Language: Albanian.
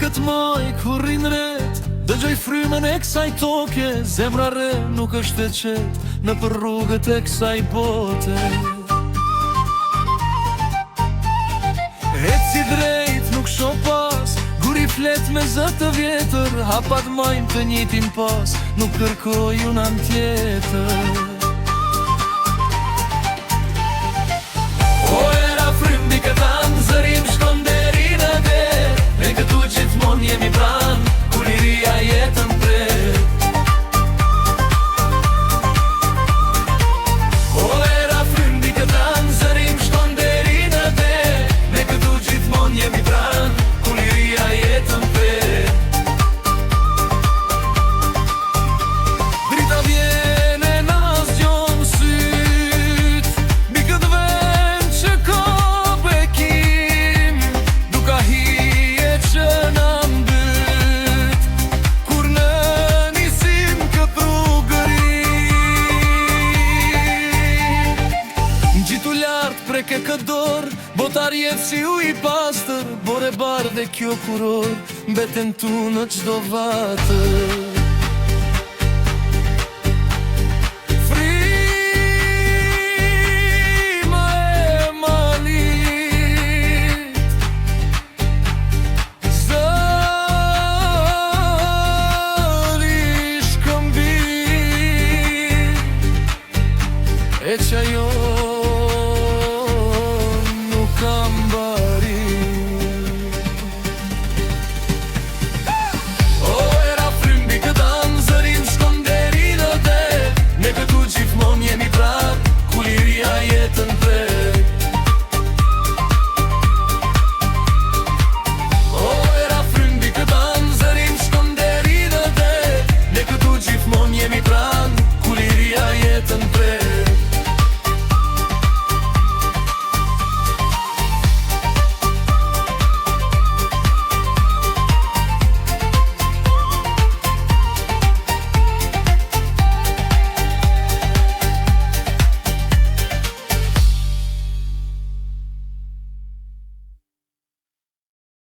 këtë maj kur rinë ret, dëgjoj frymën e kësaj toke, zemra re nuk është e qet në për rrugët e kësaj bote. Eci drejt nuk sho pas, guri flet me zë të vjetër, hapat majnë të njëtin pas, nuk kërkoj unan tjetër. O era frym di këtan, zërim shkon deri në der, ne këtu gjithmon jemi pran, kur liria jetën pret. O era frym di këtan, zërim shkon deri në der, ne këtu gjithmon jemi pran, kur liria jetën pret. Drita vjen e na zgjon syt, mbi këtë vend që ka bekim, duka hije që na mbyt, kur në nisim këtë rrugëri. Gjitu lartë preke këtë dorë, botar jetë si u i pastër, bore bardhe kjo kuror, mbeten tu në qdo vatër.